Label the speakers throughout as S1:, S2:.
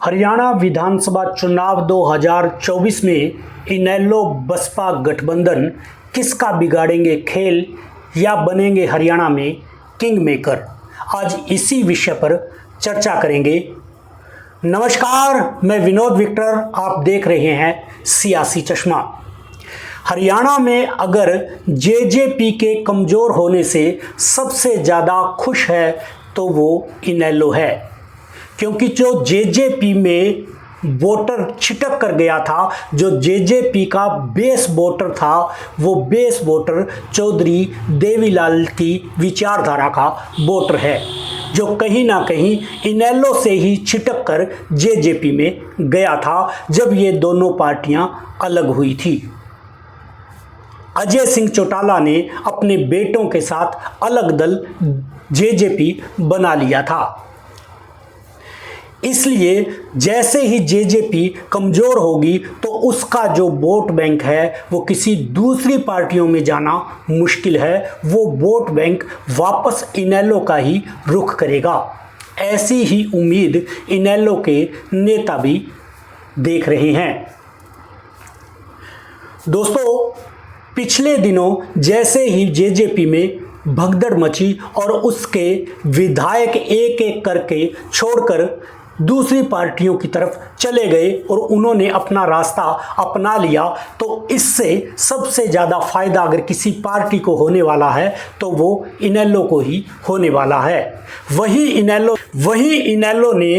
S1: हरियाणा विधानसभा चुनाव 2024 में इनेलो बसपा गठबंधन किसका बिगाड़ेंगे खेल या बनेंगे हरियाणा में किंग मेकर। आज इसी विषय पर चर्चा करेंगे। नमस्कार, मैं विनोद विक्टर, आप देख रहे हैं सियासी चश्मा। हरियाणा में अगर जेजेपी के कमज़ोर होने से सबसे ज़्यादा खुश है तो वो इनेलो है, क्योंकि जो जेजेपी में वोटर छिटक कर गया था, जो जेजेपी का बेस वोटर था, वो बेस वोटर चौधरी देवीलाल की विचारधारा का वोटर है, जो कहीं ना कहीं इनेलो से ही छिटक कर जेजेपी में गया था जब ये दोनों पार्टियां अलग हुई थी। अजय सिंह चौटाला ने अपने बेटों के साथ अलग दल जेजेपी बना लिया था। इसलिए जैसे ही जेजेपी कमज़ोर होगी तो उसका जो वोट बैंक है वो किसी दूसरी पार्टियों में जाना मुश्किल है। वो वोट बैंक वापस इनेलो का ही रुख करेगा। ऐसी ही उम्मीद इनेलो के नेता भी देख रहे हैं। दोस्तों, पिछले दिनों जैसे ही जेजेपी में भगदड़ मची और उसके विधायक एक एक करके छोड़कर दूसरी पार्टियों की तरफ चले गए और उन्होंने अपना रास्ता अपना लिया, तो इससे सबसे ज़्यादा फायदा अगर किसी पार्टी को होने वाला है तो वो इनेलो को ही होने वाला है। वही इनेलो ने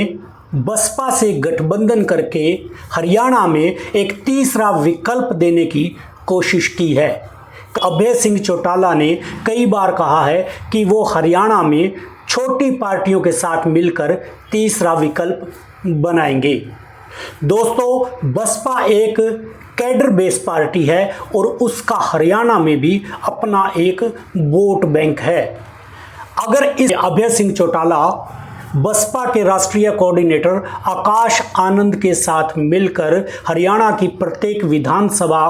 S1: बसपा से गठबंधन करके हरियाणा में एक तीसरा विकल्प देने की कोशिश की है। अभय सिंह चौटाला ने कई बार कहा है कि वो हरियाणा में छोटी पार्टियों के साथ मिलकर तीसरा विकल्प बनाएंगे। दोस्तों, बसपा एक कैडर बेस पार्टी है और उसका हरियाणा में भी अपना एक वोट बैंक है। अगर इस अभय सिंह चौटाला बसपा के राष्ट्रीय कोऑर्डिनेटर आकाश आनंद के साथ मिलकर हरियाणा की प्रत्येक विधानसभा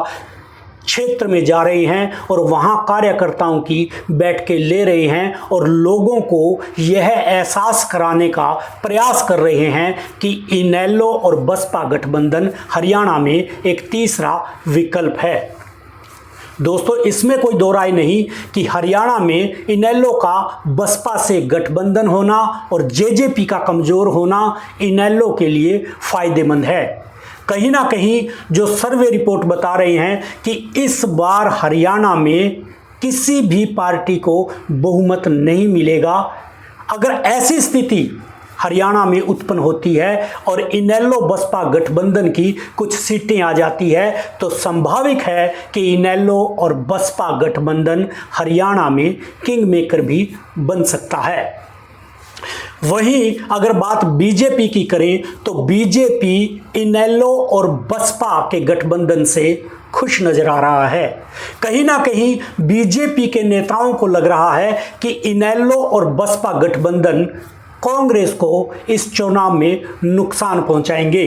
S1: क्षेत्र में जा रहे हैं और वहां कार्यकर्ताओं की बैठकें ले रहे हैं और लोगों को यह एहसास कराने का प्रयास कर रहे हैं कि इनेलो और बसपा गठबंधन हरियाणा में एक तीसरा विकल्प है। दोस्तों, इसमें कोई दो राय नहीं कि हरियाणा में इनेलो का बसपा से गठबंधन होना और जेजेपी का कमज़ोर होना इनेलो के लिए फ़ायदेमंद है। कहीं ना कहीं जो सर्वे रिपोर्ट बता रहे हैं कि इस बार हरियाणा में किसी भी पार्टी को बहुमत नहीं मिलेगा। अगर ऐसी स्थिति हरियाणा में उत्पन्न होती है और इनेलो बसपा गठबंधन की कुछ सीटें आ जाती है तो संभाविक है कि इनेलो और बसपा गठबंधन हरियाणा में किंग मेकर भी बन सकता है। वहीं अगर बात बीजेपी की करें तो बीजेपी इनेलो और बसपा के गठबंधन से खुश नजर आ रहा है। कहीं ना कहीं बीजेपी के नेताओं को लग रहा है कि इनेलो और बसपा गठबंधन कांग्रेस को इस चुनाव में नुकसान पहुंचाएंगे।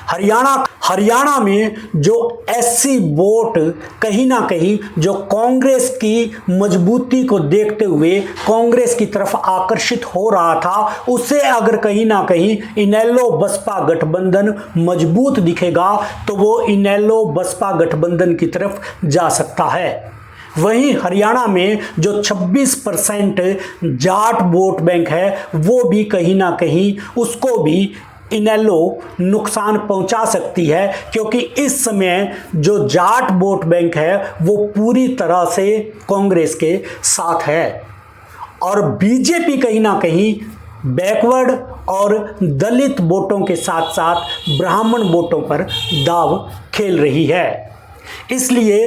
S1: हरियाणा में जो एससी वोट कहीं ना कहीं जो कांग्रेस की मजबूती को देखते हुए कांग्रेस की तरफ आकर्षित हो रहा था, उसे अगर कहीं ना कहीं इनेलो बसपा गठबंधन मजबूत दिखेगा तो वो इनेलो बसपा गठबंधन की तरफ जा सकता है। वहीं हरियाणा में जो 26% जाट वोट बैंक है वो भी कहीं ना कहीं उसको भी इनेलो नुकसान पहुंचा सकती है, क्योंकि इस समय जो जाट वोट बैंक है वो पूरी तरह से कांग्रेस के साथ है और बीजेपी कहीं ना कहीं बैकवर्ड और दलित वोटों के साथ साथ ब्राह्मण वोटों पर दाव खेल रही है। इसलिए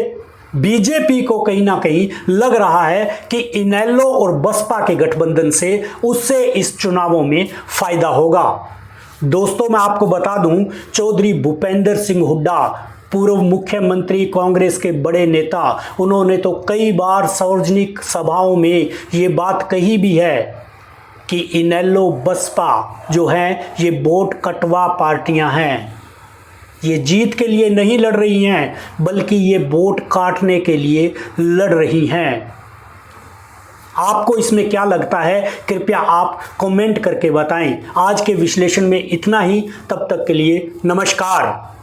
S1: बीजेपी को कहीं ना कहीं लग रहा है कि इनेलो और बसपा के गठबंधन से उससे इस चुनावों में फायदा होगा। दोस्तों, मैं आपको बता दूं, चौधरी भूपेंद्र सिंह हुड्डा पूर्व मुख्यमंत्री, कांग्रेस के बड़े नेता, उन्होंने तो कई बार सार्वजनिक सभाओं में ये बात कही भी है कि इनेलो बसपा जो हैं ये वोट कटवा पार्टियां हैं। ये जीत के लिए नहीं लड़ रही हैं बल्कि ये वोट काटने के लिए लड़ रही हैं। आपको इसमें क्या लगता है, कृपया आप कमेंट करके बताएं। आज के विश्लेषण में इतना ही, तब तक के लिए नमस्कार।